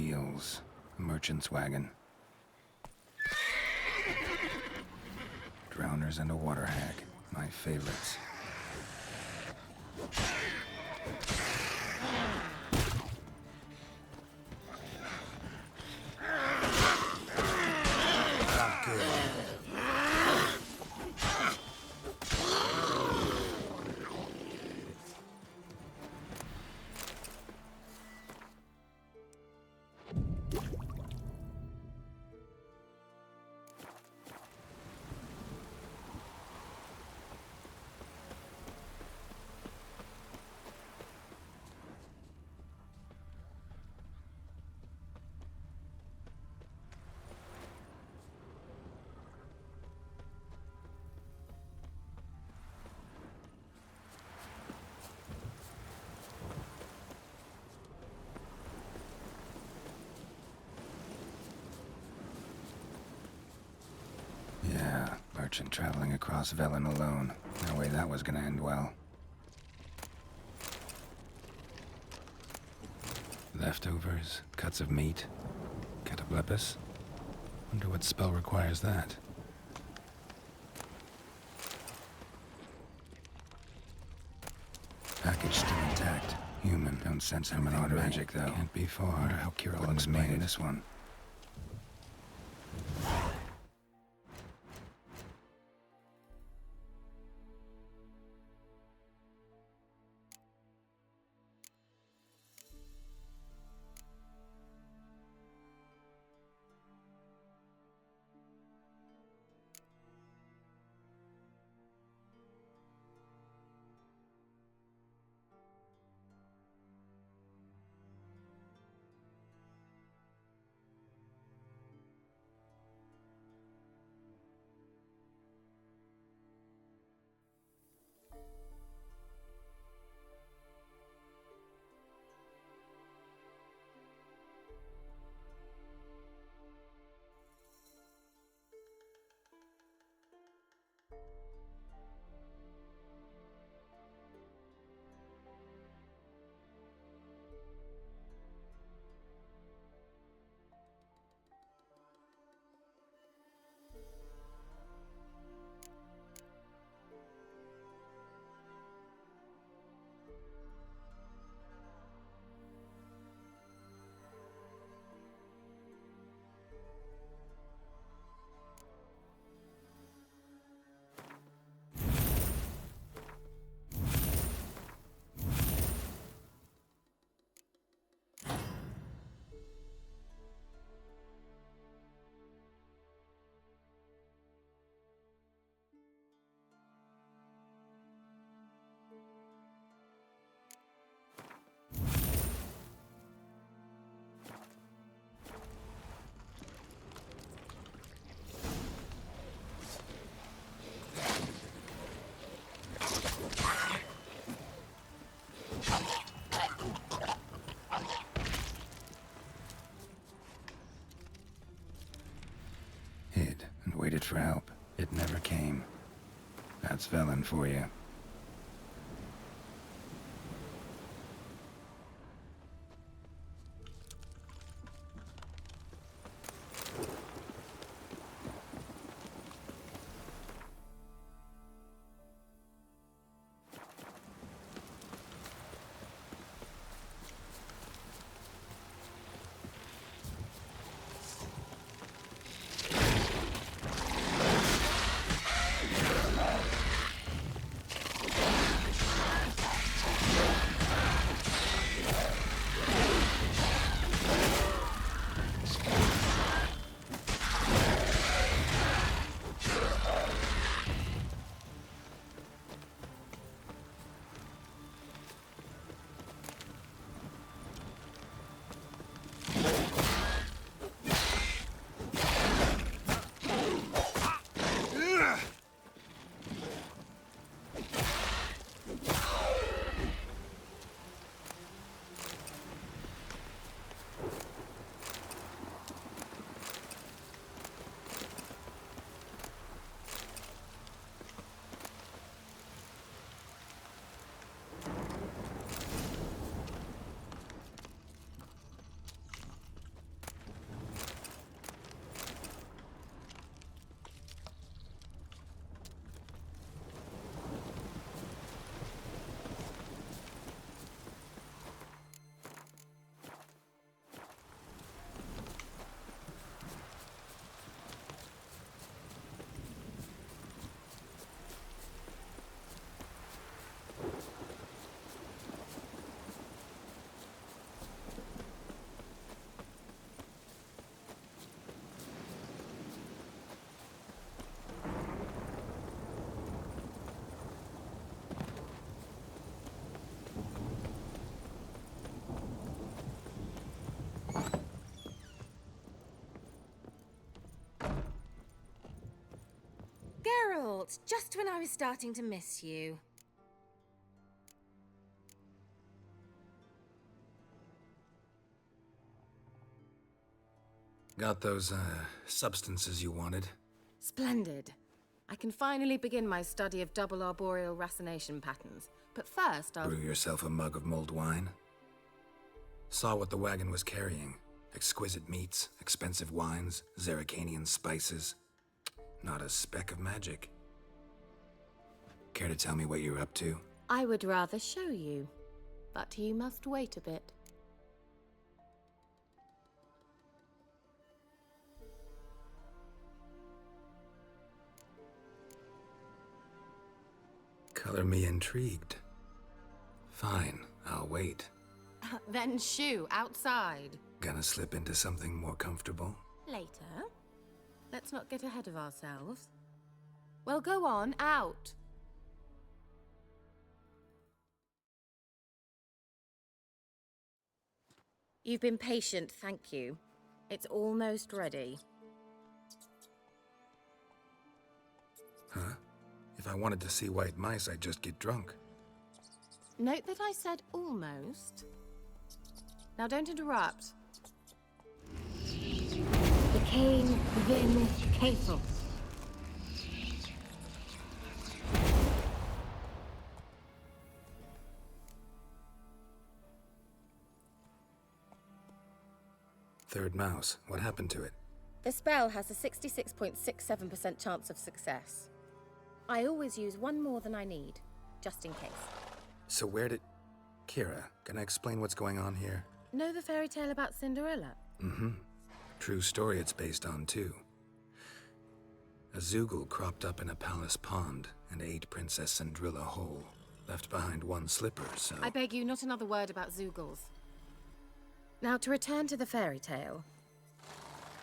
wheels. A merchant's wagon. Drowners and a water hag. My favorites. Not good. Yeah, merchant traveling across Velen alone. No way that was gonna end well. Leftovers, cuts of meat, cataplepis. Wonder what spell requires that. Package still intact. Human. Don't sense human magic though. Can't be far. Wonder how Kira looks made in this one. Hid and waited for help. It never came. That's Velen for you. thoughts just when I was starting to miss you. Got those, substances you wanted? Splendid. I can finally begin my study of double arboreal racination patterns. But first, I'll... Brew yourself a mug of mulled wine? Saw what the wagon was carrying. Exquisite meats, expensive wines, Zerrikanian spices. Not a speck of magic. Care to tell me what you're up to? I would rather show you, but you must wait a bit. Color me intrigued. Fine, I'll wait. Then shoo, outside. Gonna slip into something more comfortable? Later. Let's not get ahead of ourselves. Well, go on, out. You've been patient, thank you. It's almost ready. Huh? If I wanted to see white mice, I'd just get drunk. Note that I said almost. Now don't interrupt. The cane vin cathel. Third mouse. What happened to it? The spell has a 66.67% chance of success. I always use one more than I need, just in case. So where did... Kira, can I explain what's going on here? Know the fairy tale about Cinderella? Mm-hmm. True story it's based on, too. A Zoogle cropped up in a palace pond and ate Princess Cindrilla whole. Left behind one slipper, so... I beg you, not another word about Zoogles. Now, to return to the fairy tale.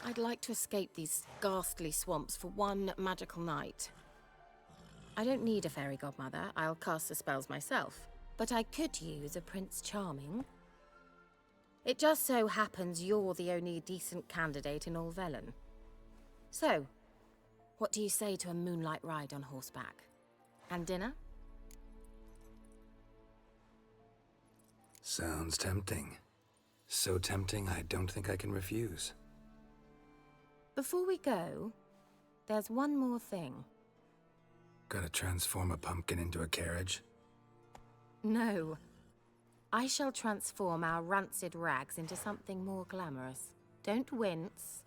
I'd like to escape these ghastly swamps for one magical night. I don't need a fairy godmother. I'll cast the spells myself. But I could use a Prince Charming. It just so happens you're the only decent candidate in all Velen. So, what do you say to a moonlight ride on horseback? And dinner? Sounds tempting. So tempting, I don't think I can refuse. Before we go, there's one more thing. Gotta transform a pumpkin into a carriage? No. I shall transform our rancid rags into something more glamorous. Don't wince.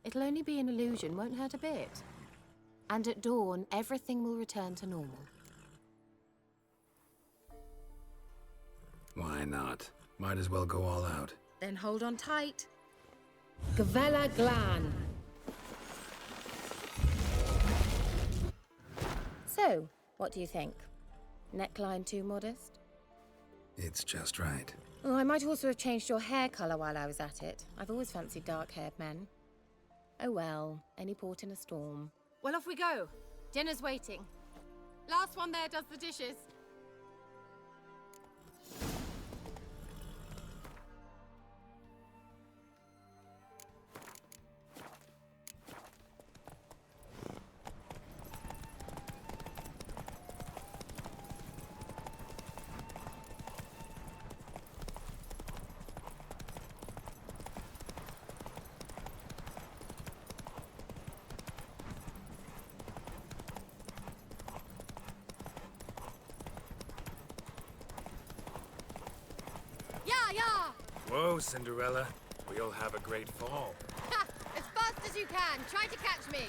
It'll only be an illusion, won't hurt a bit. And at dawn, everything will return to normal. Why not? Might as well go all out. Then hold on tight. Gavella Glan. So, what do you think? Neckline too modest? It's just right. Oh, I might also have changed your hair colour while I was at it. I've always fancied dark-haired men. Oh well, any port in a storm. Well, off we go. Dinner's waiting. Last one there does the dishes. Whoa, Cinderella. We'll have a great fall. Ha! As fast as you can. Try to catch me.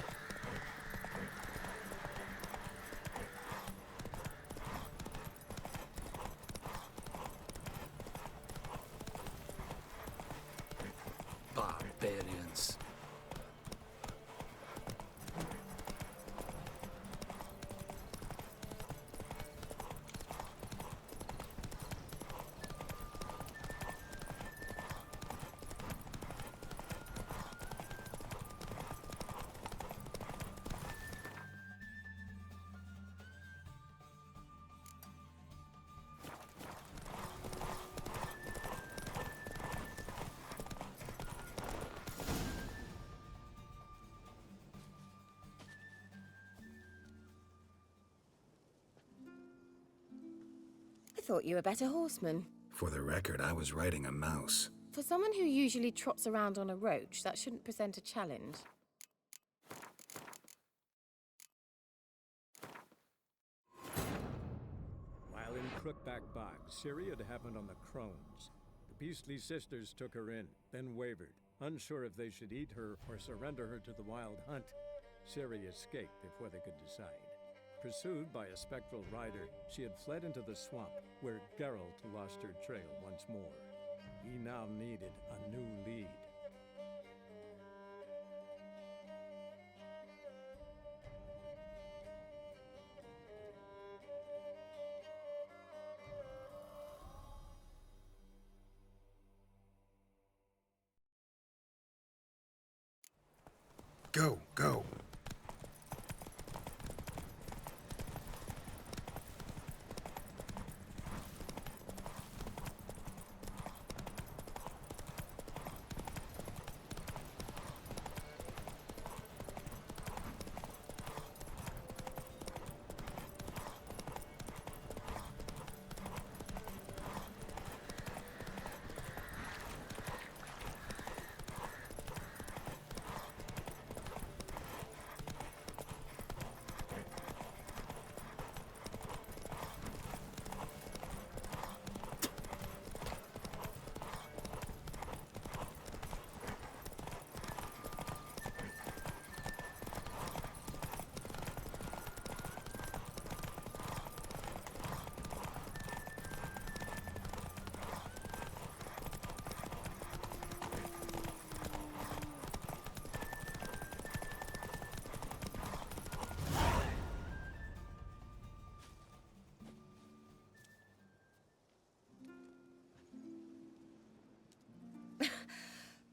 Barbarians. thought you a better horseman. For the record, I was riding a mouse. For someone who usually trots around on a roach, that shouldn't present a challenge. While in Crookback Bog, Ciri had happened on the Crones. The Beastly Sisters took her in, then wavered, unsure if they should eat her or surrender her to the Wild Hunt. Ciri escaped before they could decide. Pursued by a spectral rider, she had fled into the swamp, where Geralt lost her trail once more. He now needed a new lead. Go, go.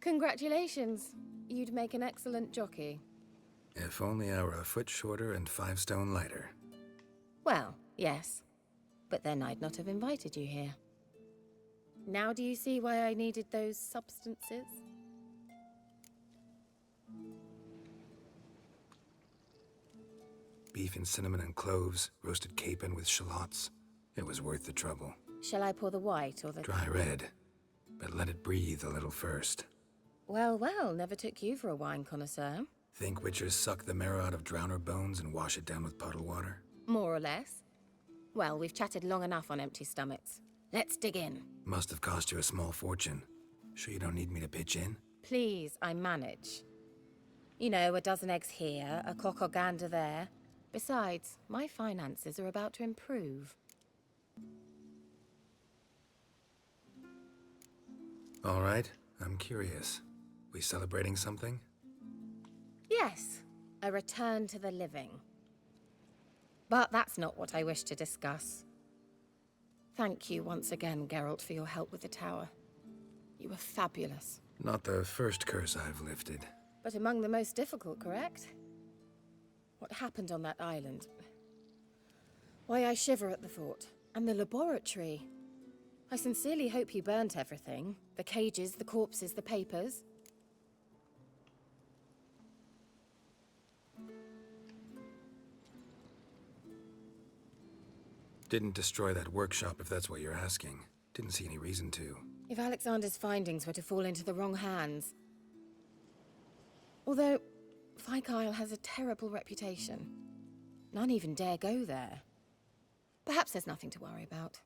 Congratulations. You'd make an excellent jockey. If only I were a foot shorter and 5 stone lighter. Well, yes. But then I'd not have invited you here. Now do you see why I needed those substances? Beef and cinnamon and cloves, roasted capon with shallots. It was worth the trouble. Shall I pour the white or the... Dry red, but let it breathe a little first. Well, well, never took you for a wine connoisseur. Think witchers suck the marrow out of drowner bones and wash it down with puddle water? More or less. Well, we've chatted long enough on empty stomachs. Let's dig in. Must have cost you a small fortune. Sure you don't need me to pitch in? Please, I manage. You know, a dozen eggs here, a cock or gander there. Besides, my finances are about to improve. All right, I'm curious. We celebrating something? Yes, a return to the living. But that's not what I wish to discuss. Thank you once again, Geralt, for your help with the tower. You were fabulous. Not the first curse I've lifted. But among the most difficult, correct? What happened on that island? Why, I shiver at the thought. And the laboratory. I sincerely hope you burnt everything. The cages, the corpses, the papers. Didn't destroy that workshop, if that's what you're asking. Didn't see any reason to. If Alexander's findings were to fall into the wrong hands... Although, Fyke Isle has a terrible reputation. None even dare go there. Perhaps there's nothing to worry about.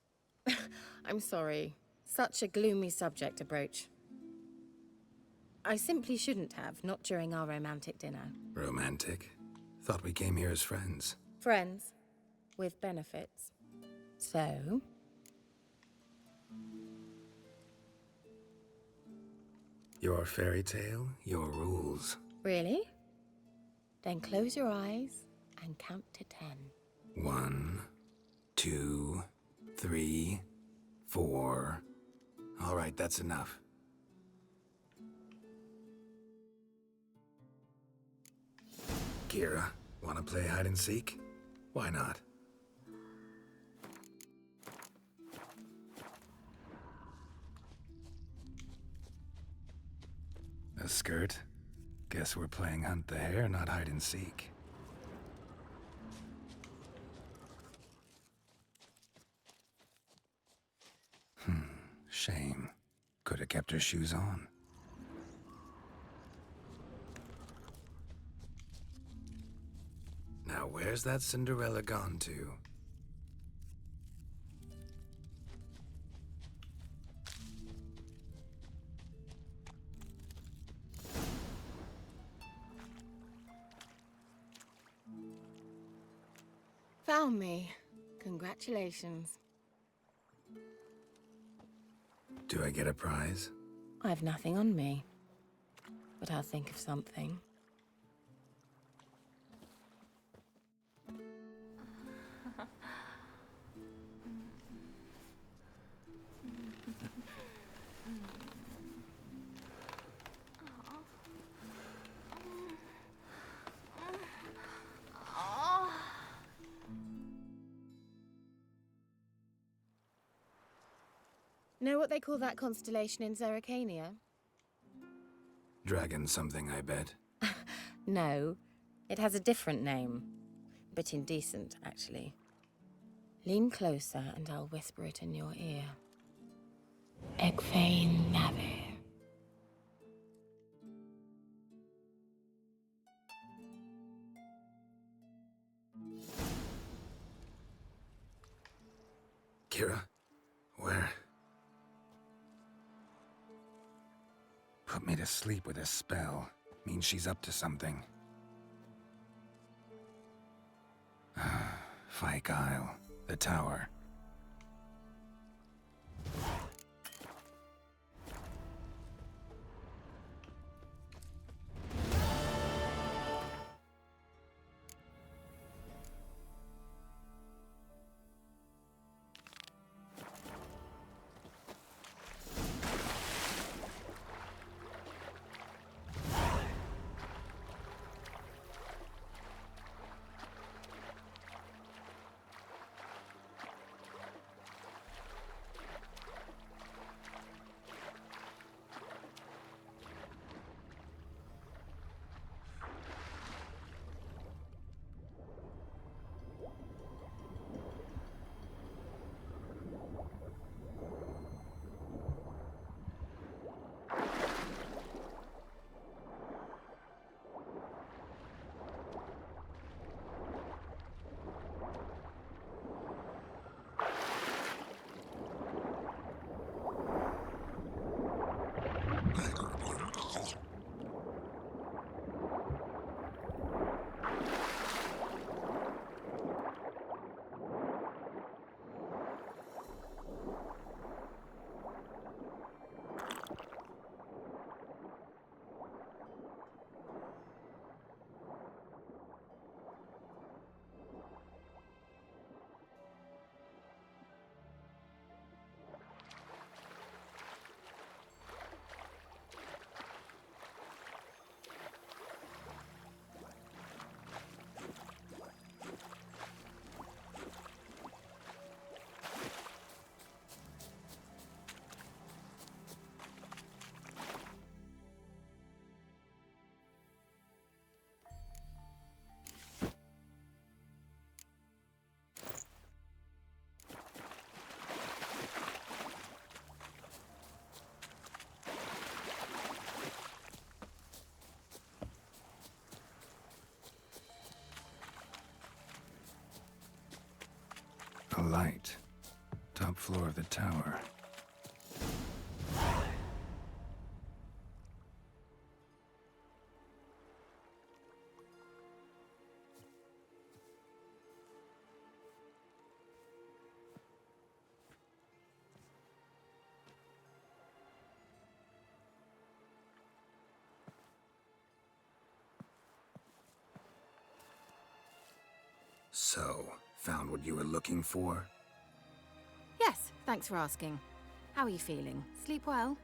I'm sorry. Such a gloomy subject to broach. I simply shouldn't have, not during our romantic dinner. Romantic? Thought we came here as friends. Friends. With benefits. So... Your fairy tale, your rules. Really? Then close your eyes and count to 10. 1, 2, 3, 4. All right, that's enough. Kira, wanna play hide and seek? Why not? A skirt? Guess we're playing hunt the hare, not hide and seek. Shame. Could have kept her shoes on. Now where's that Cinderella gone to? Found me. Congratulations. Do I get a prize? I've nothing on me, but I'll think of something. Know what they call that constellation in Zerrikania? Dragon something, I bet. No, it has a different name. Bit indecent, actually. Lean closer and I'll whisper it in your ear. Egfain Nave. Kira? Where? Put me to sleep with a spell. Means she's up to something. Fyke Isle. The tower. A light. Top floor of the tower. So, found what you were looking for? Yes, thanks for asking. How are you feeling? Sleep well?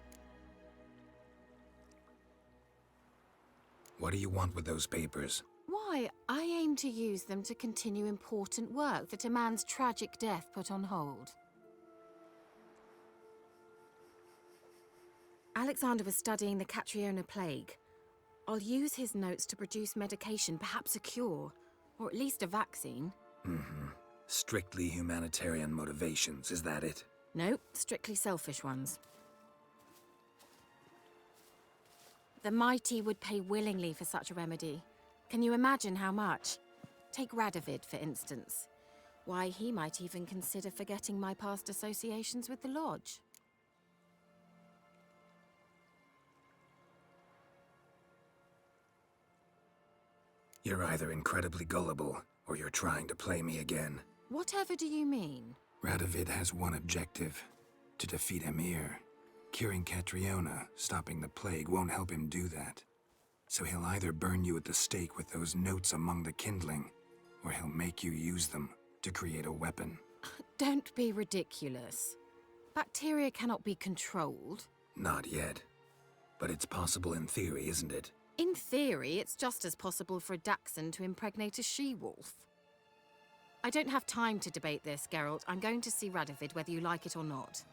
What do you want with those papers? Why, I aim to use them to continue important work that a man's tragic death put on hold. Alexander was studying the Catriona plague. I'll use his notes to produce medication, perhaps a cure, or at least a vaccine. Mm-hmm. Strictly humanitarian motivations, is that it? No, strictly selfish ones. The mighty would pay willingly for such a remedy. Can you imagine how much? Take Radovid, for instance. Why, he might even consider forgetting my past associations with the Lodge. You're either incredibly gullible, or you're trying to play me again. Whatever do you mean? Radovid has one objective: to defeat Emhyr. Curing Catriona, stopping the plague, won't help him do that. So he'll either burn you at the stake with those notes among the kindling, or he'll make you use them to create a weapon. Don't be ridiculous. Bacteria cannot be controlled. Not yet. But it's possible in theory, isn't it? In theory, it's just as possible for a Dachshund to impregnate a she-wolf. I don't have time to debate this, Geralt. I'm going to see Radovid whether you like it or not.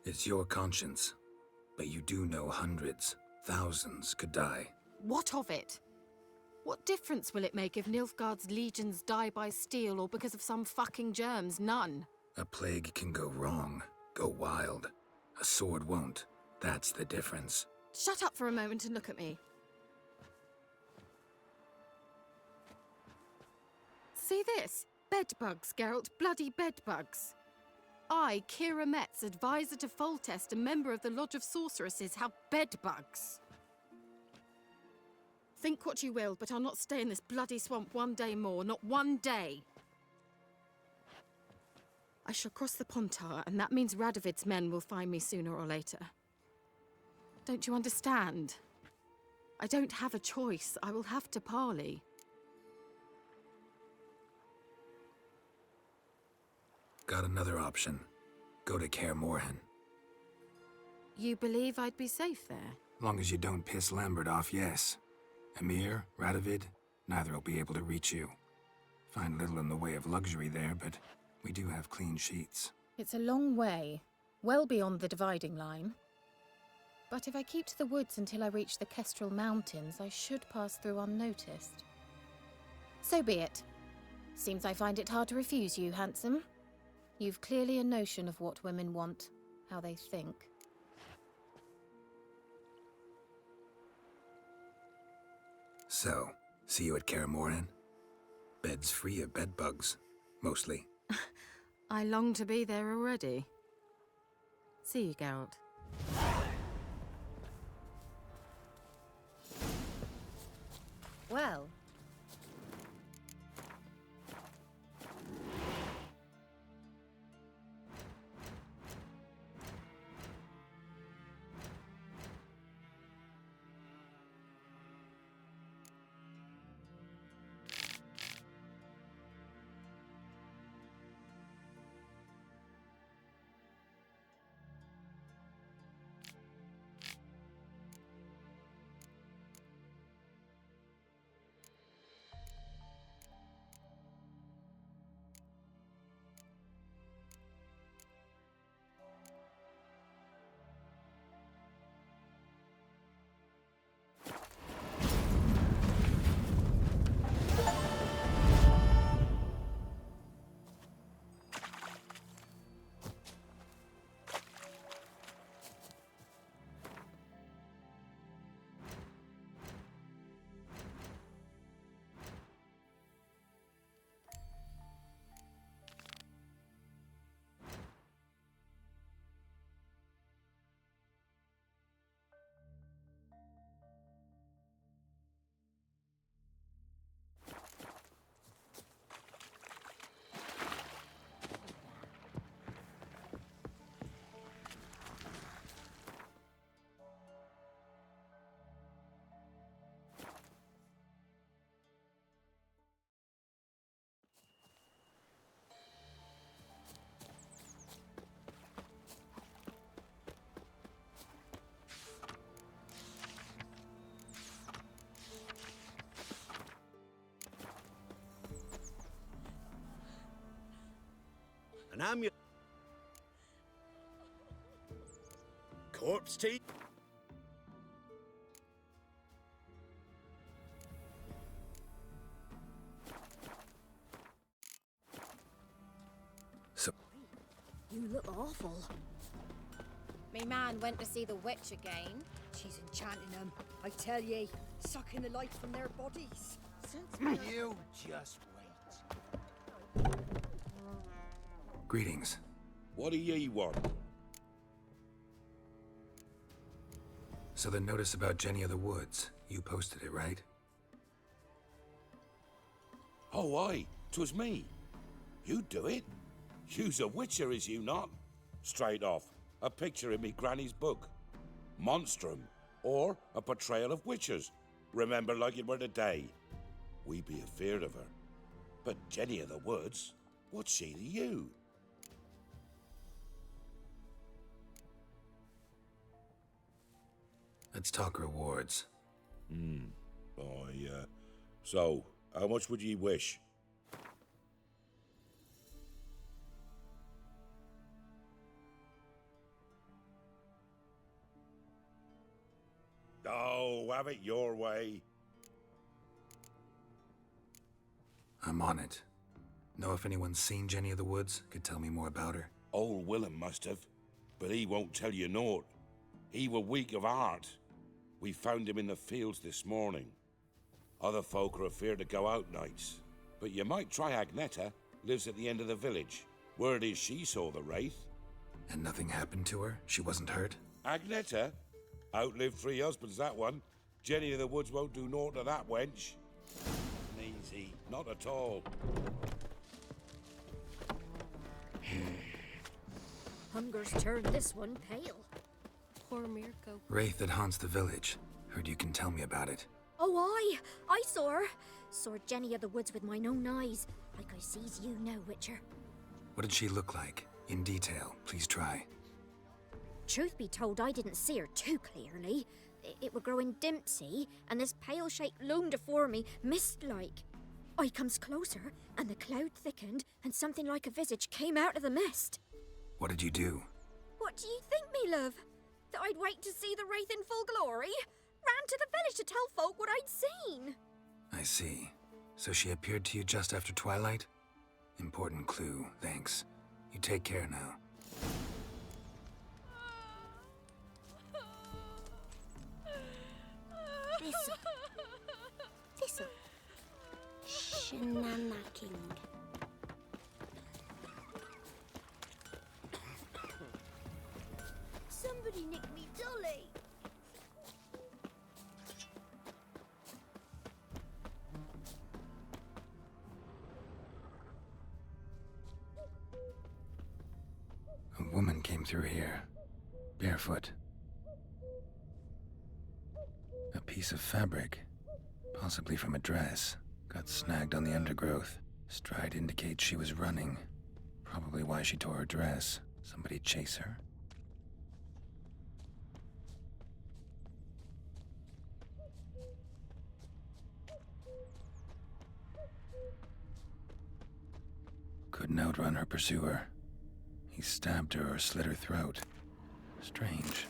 It's your conscience. But you do know hundreds, thousands could die. What of it? What difference will it make if Nilfgaard's legions die by steel or because of some fucking germs? None. A plague can go wrong, go wild. A sword won't. That's the difference. Shut up for a moment and look at me. See this? Bedbugs, Geralt. Bloody bedbugs. I, Kira Metz, advisor to Foltest, a member of the Lodge of Sorceresses, have bedbugs. Think what you will, but I'll not stay in this bloody swamp one day more. Not one day. I shall cross the Pontar, and that means Radovid's men will find me sooner or later. Don't you understand? I don't have a choice. I will have to parley. Got another option. Go to Kaer Morhen. You believe I'd be safe there? Long as you don't piss Lambert off, yes. Emhyr, Radovid, neither will be able to reach you. Find little in the way of luxury there, but we do have clean sheets. It's a long way, well beyond the dividing line. But if I keep to the woods until I reach the Kestrel Mountains, I should pass through unnoticed. So be it. Seems I find it hard to refuse you, handsome. You've clearly a notion of what women want, how they think. So, see you at Kaer Morhen? Beds free of bedbugs, mostly. I long to be there already. See you, Geralt. Well. An amulet. Corpse tea. You look awful. Me man went to see the witch again. She's enchanting them. I tell ye, sucking the life from their bodies. You just wait. Greetings. What do ye want? So the notice about Jenny of the Woods, you posted it, right? Oh, aye, 'twas me. You do it? You's a witcher, is you not? Straight off, a picture in me granny's book. Monstrum, or a portrayal of witchers. Remember like it were today. We be afeard of her. But Jenny of the Woods, what's she to you? Let's talk rewards. So, how much would ye wish? Oh, have it your way. I'm on it. Know if anyone's seen Jenny of the Woods? Could tell me more about her? Old Willem must have, but he won't tell you naught. He were weak of heart. We found him in the fields this morning. Other folk are afeard to go out nights. But you might try Agneta, lives at the end of the village. Word is she saw the wraith. And nothing happened to her? She wasn't hurt? Agneta? Outlived 3 husbands, that one. Jenny of the Woods won't do naught to that wench. Easy, not at all. Hunger's turned this one pale. Poor Mirko. Wraith that haunts the village. Heard you can tell me about it. Oh, I saw her. Saw Jenny of the Woods with mine own eyes, like I sees you now, Witcher. What did she look like? In detail, please try. Truth be told, I didn't see her too clearly. It were growing dim, see, and this pale shape loomed afore me, mist-like. I comes closer, and the cloud thickened, and something like a visage came out of the mist. What did you do? What do you think, me love? That I'd wait to see the wraith in full glory? Ran to the village to tell folk what I'd seen. I see. So she appeared to you just after twilight? Important clue, thanks. You take care now. Thistle. Shenanacking. Somebody nicked me dolly. A woman came through here, barefoot. A piece of fabric, possibly from a dress, got snagged on the undergrowth. Stride indicates she was running. Probably why she tore her dress. Somebody chase her? Couldn't outrun her pursuer. He stabbed her or slit her throat. Strange.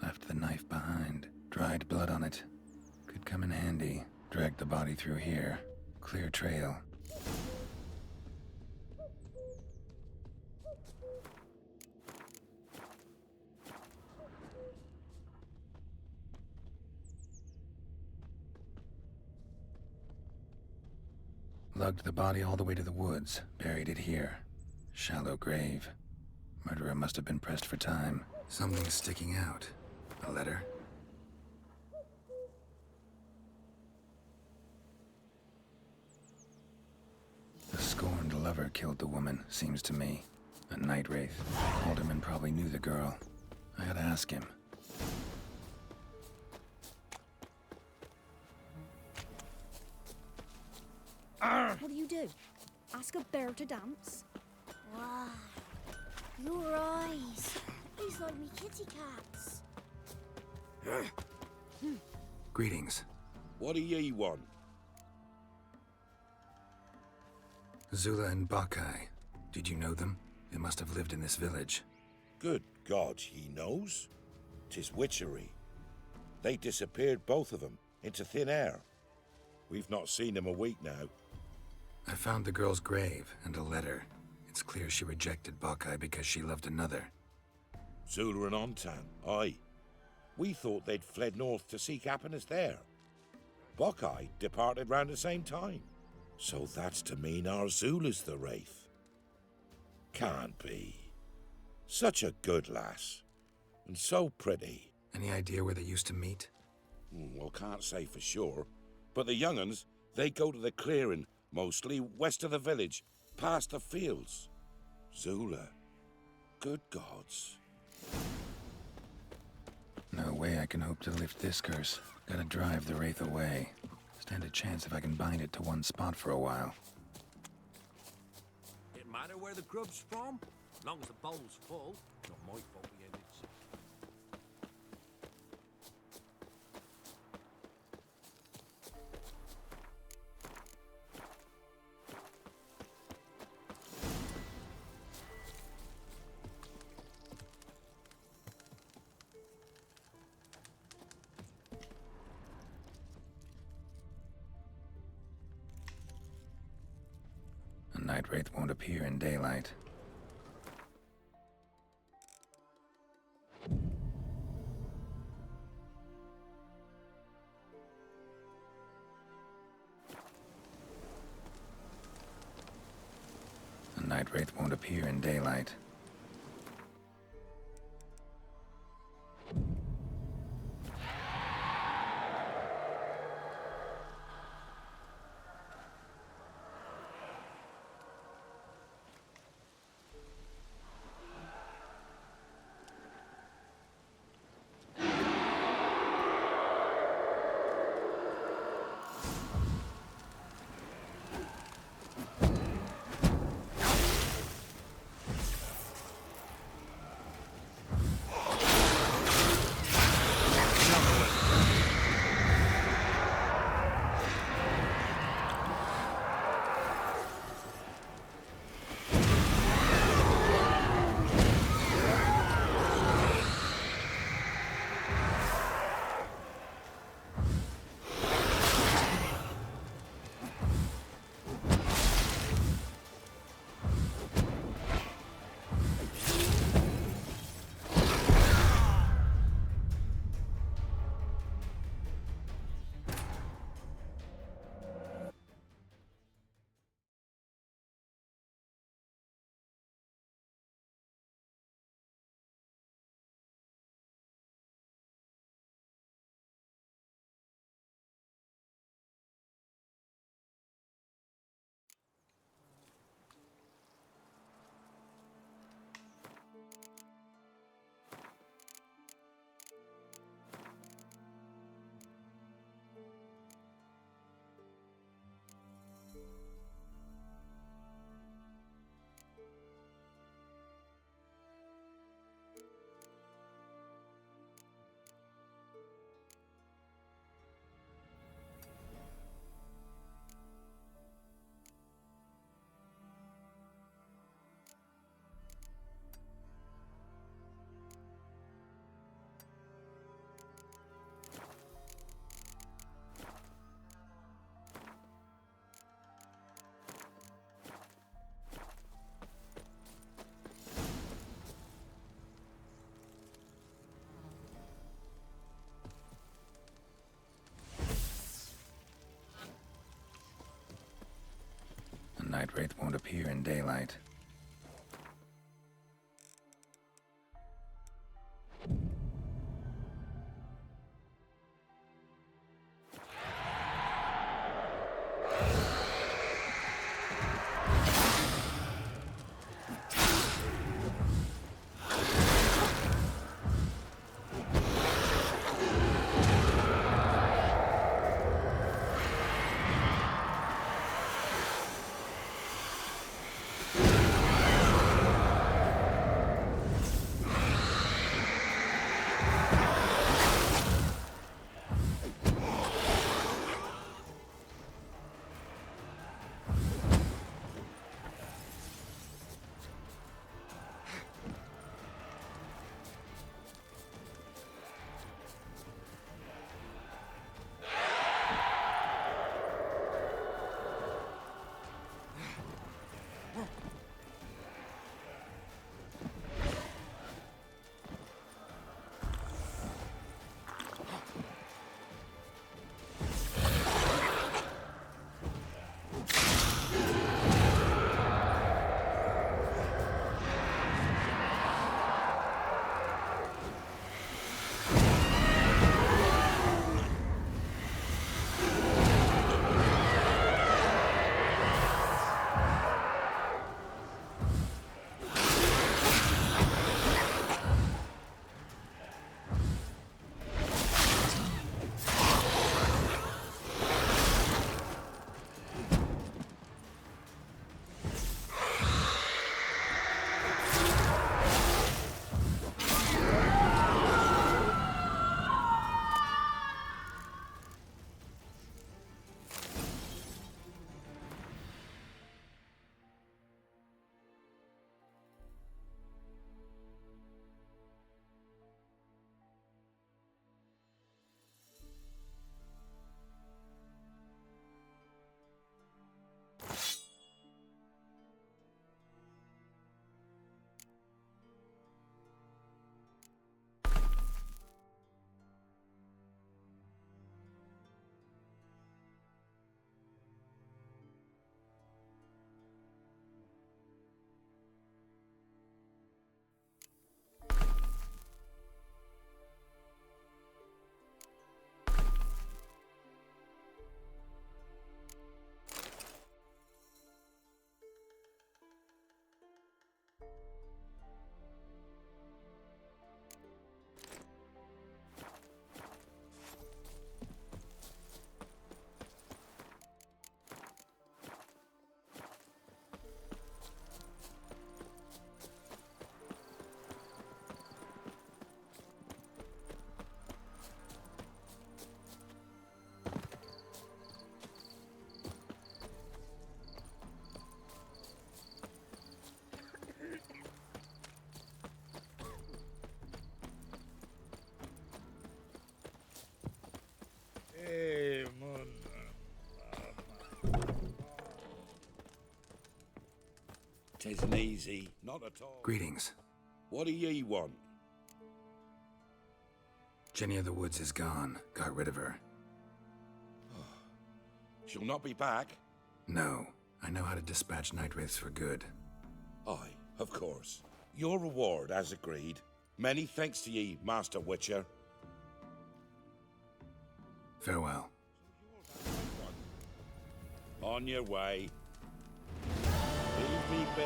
Left the knife behind. Dried blood on it. Could come in handy. Dragged the body through here. Clear trail. Lugged the body all the way to the woods. Buried it here. Shallow grave. Murderer must have been pressed for time. Something's sticking out. A letter? The scorned lover killed the woman, seems to me. A night wraith. Alderman probably knew the girl. I gotta ask him. What do you do? Ask a bear to dance? Wow. Your eyes. These like me kitty cats. Greetings. What do ye want? Zula and Bakai. Did you know them? They must have lived in this village. Good God, he knows. 'Tis witchery. They disappeared, both of them, into thin air. We've not seen them a week now. I found the girl's grave and a letter. It's It's clear she rejected Buckeye because she loved another. Zula and Ontan, aye. We thought they'd fled north to seek happiness there. Buckeye departed round the same time. So that's to mean our Zula's the Wraith. Can't be. Such a good lass. And so pretty. Any idea where they used to meet? Well, can't say for sure. But the young'uns, they go to the clearing, mostly west of the village, past the fields. Zula. Good gods. No way I can hope to lift this curse. Gotta drive the Wraith away. Stand a chance if I can bind it to one spot for a while. It matter where the grub's from? As long as the bowl's full. Not my fault we ended sick. A night wraith won't appear in daylight. A night wraith won't appear in daylight. A night wraith won't appear in daylight. 'Tisn't easy, not at all. Greetings. What do ye want? Jenny of the Woods is gone. Got rid of her. She'll not be back? No. I know how to dispatch night wraiths for good. Aye, of course. Your reward, as agreed. Many thanks to ye, Master Witcher. Farewell. On your way. Leave me be.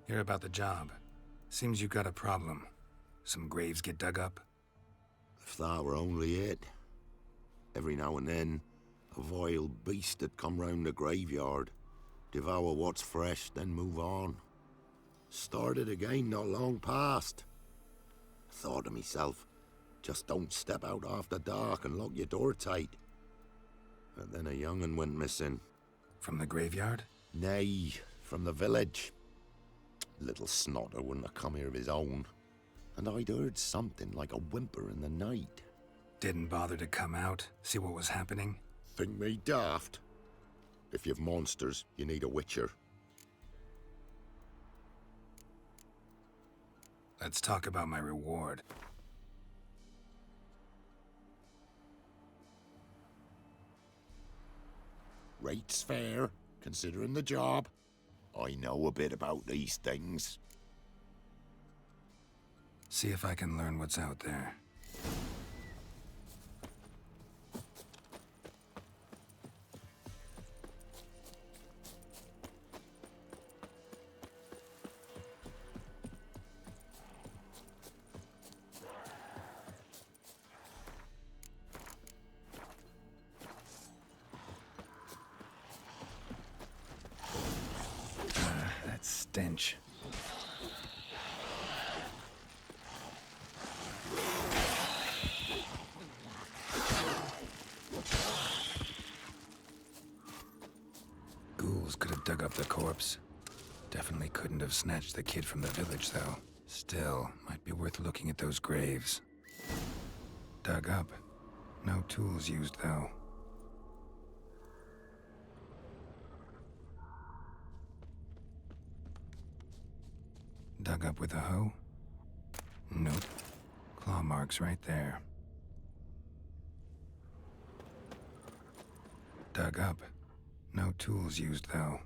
Hear about the job. Seems you got a problem. Some graves get dug up? If that were only it. Every now and then, a vile beast that come round the graveyard, devour what's fresh, then move on. Started again not long past. Thought to myself, just don't step out after dark and lock your door tight. But then a young'un went missing. From the graveyard? Nay, from the village. Little snotter wouldn't have come here of his own. And I'd heard something like a whimper in the night. Didn't bother to come out, see what was happening? Think me daft? If you've monsters, you need a witcher. Let's talk about my reward. Rate's fair, considering the job. I know a bit about these things. See if I can learn what's out there. That stench. Ghouls could have dug up the corpse. Definitely couldn't have snatched the kid from the village, though. Still, might be worth looking at those graves. Dug up. No tools used, though. Dug up with a hoe? Nope. Claw marks right there. Dug up. No tools used, though.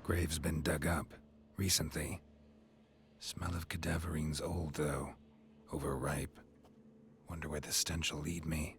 Grave's been dug up. Recently. Smell of cadaverine's old, though. Overripe. Wonder where the stench will lead me.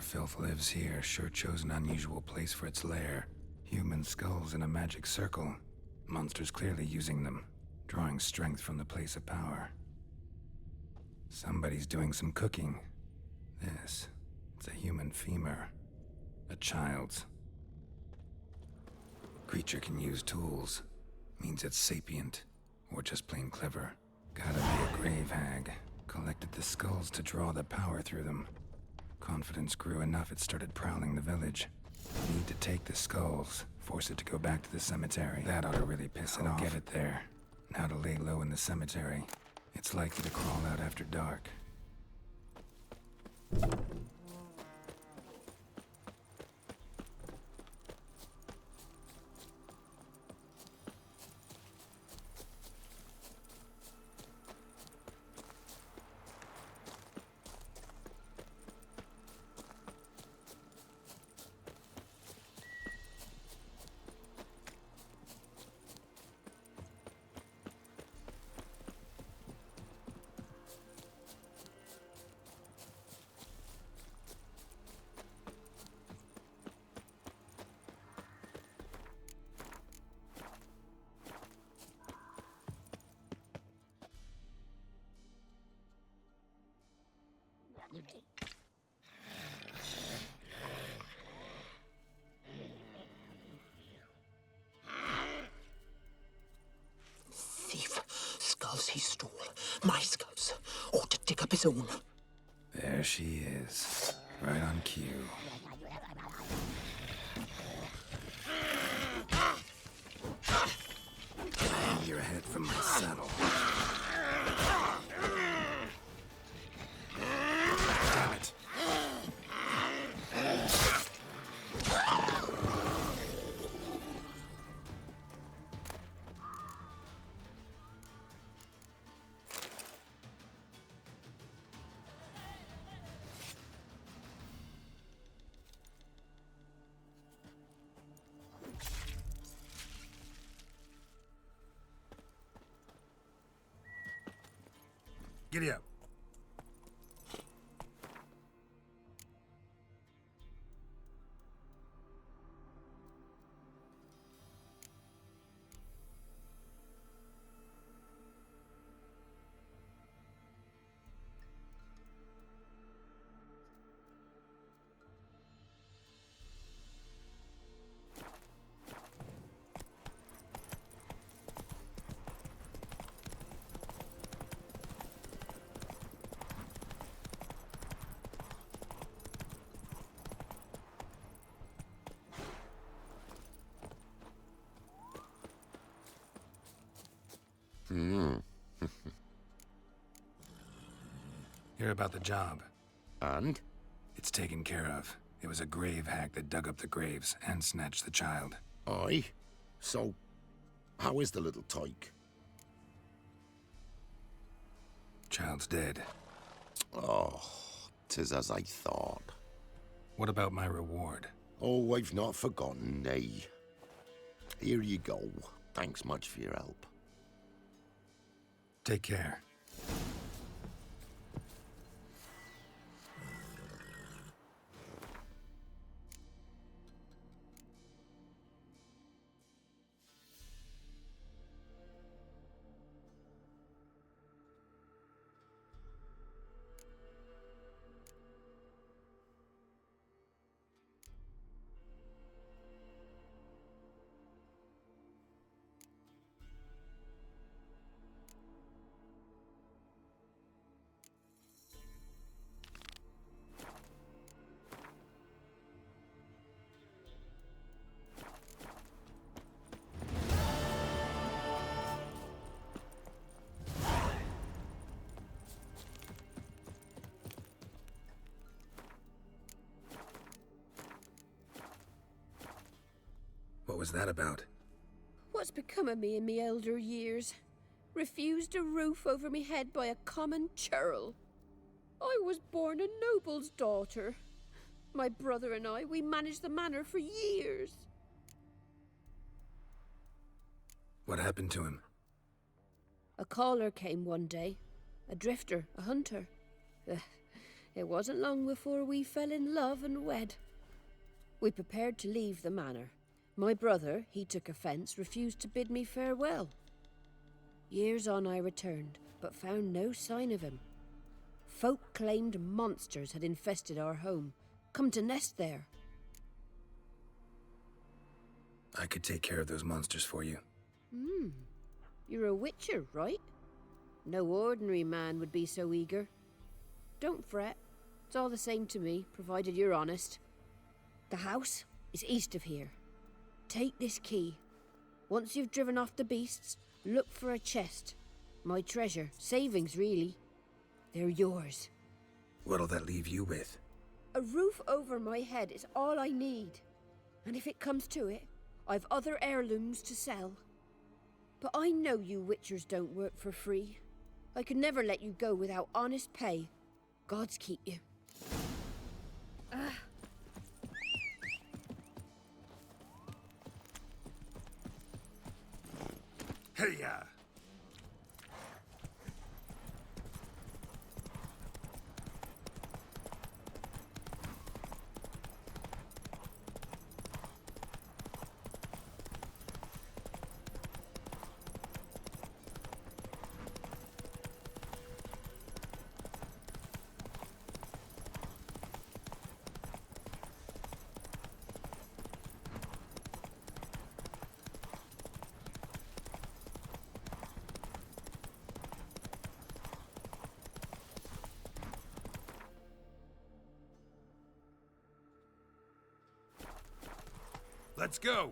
filth lives here sure chose an unusual place for its lair. Human skulls in a magic circle. Monsters clearly using them, drawing strength from the place of power. Somebody's doing some cooking. It's a human femur. A child's. Creature can use tools. Means it's sapient, or just plain clever. Gotta be a grave hag. Collected the skulls to draw the power through them. Confidence grew enough it started prowling the village. Need to take the skulls, force it to go back to the cemetery. That ought to really piss it off. Get it there. Now to lay low in the cemetery. It's likely to crawl out after dark. Thief. Skulls he stole. My skulls. Ought to dig up his own. There she is. Right on cue. Hang your head from my saddle. Damn it. Giddy up. Hear about the job. And? It's taken care of. It was a grave hag that dug up the graves and snatched the child. Aye. So, how is the little tyke? Child's dead. Oh, 'tis as I thought. What about my reward? Oh, I've not forgotten, nay. Here you go. Thanks much for your help. Take care. What was that about? What's become of me in me elder years? Refused a roof over me head by a common churl. I was born a noble's daughter. My brother and I, we managed the manor for years. What happened to him? A caller came one day. A drifter, a hunter. It wasn't long before we fell in love and wed. We prepared to leave the manor. My brother, he took offence, refused to bid me farewell. Years on I returned, but found no sign of him. Folk claimed monsters had infested our home, come to nest there. I could take care of those monsters for you. You're a witcher, right? No ordinary man would be so eager. Don't fret. It's all the same to me, provided you're honest. The house is east of here. Take this key. Once you've driven off the beasts, look for a chest. My treasure. Savings, really. They're yours. What'll that leave you with? A roof over my head is all I need. And if it comes to it, I've other heirlooms to sell. But I know you witchers don't work for free. I could never let you go without honest pay. Gods keep you. Hey-ya! Let's go!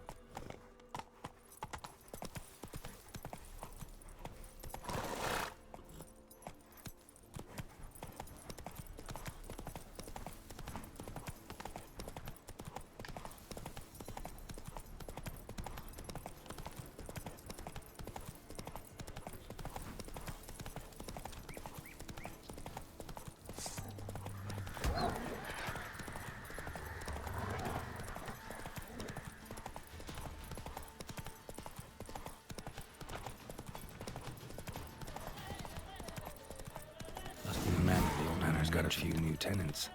Manor's got a few new tenants.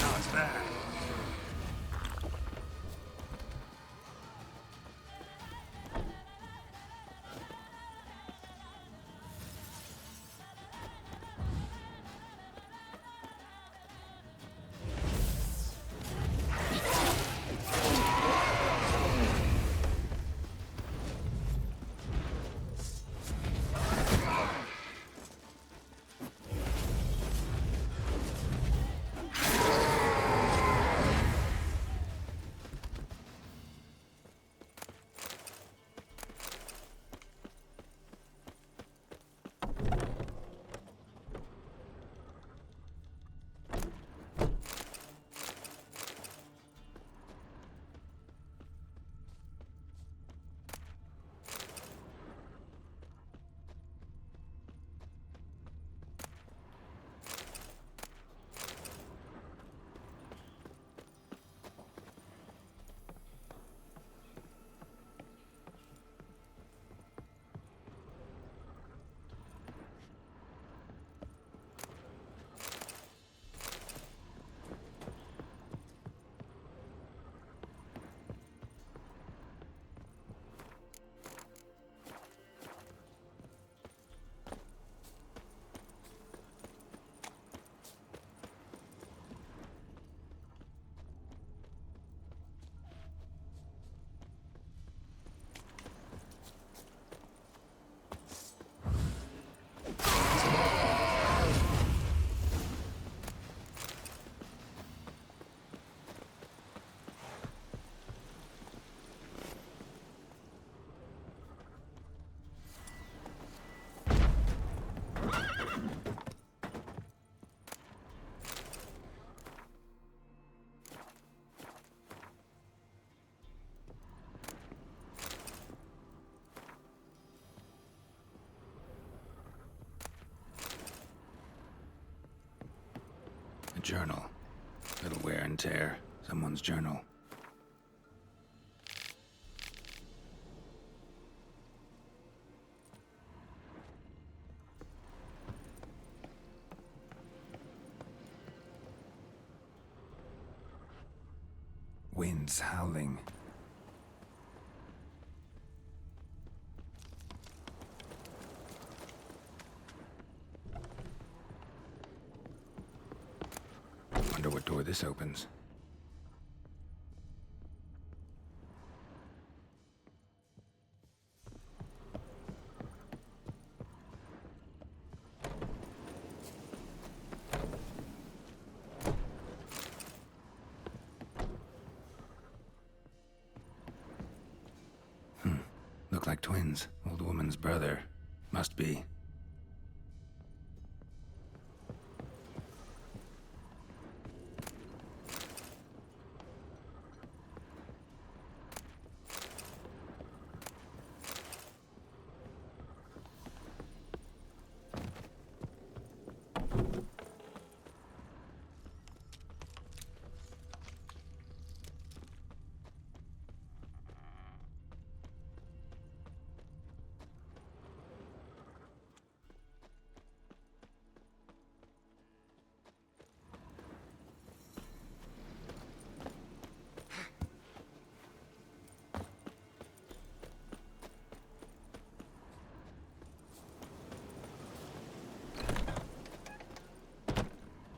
Now it's back. A journal. Little wear and tear. Someone's journal. Winds howling. Wonder what door this opens. Look like twins. Old woman's brother. Must be.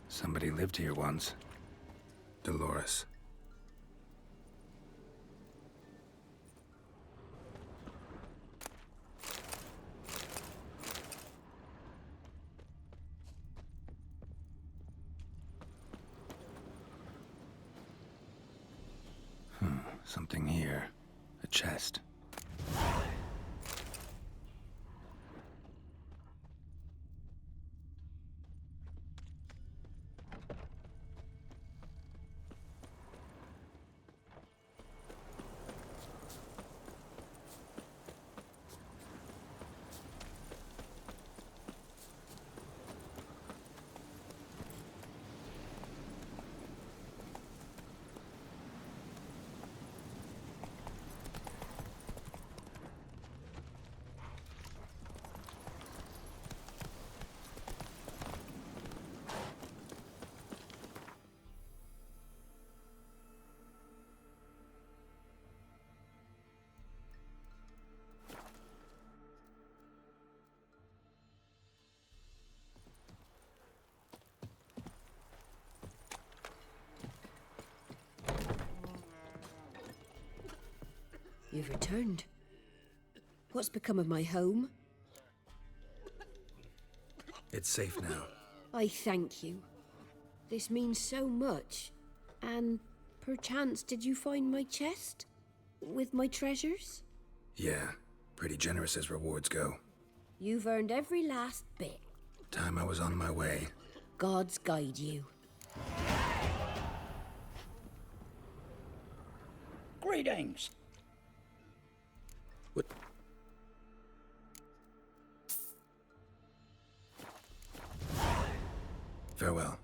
Somebody lived here once. Dolores. Something here. A chest. You've returned. What's become of my home? It's safe now. I thank you. This means so much. And perchance did you find my chest? With my treasures? Yeah, pretty generous as rewards go. You've earned every last bit. Time I was on my way. Gods guide you. Greetings. What? Farewell.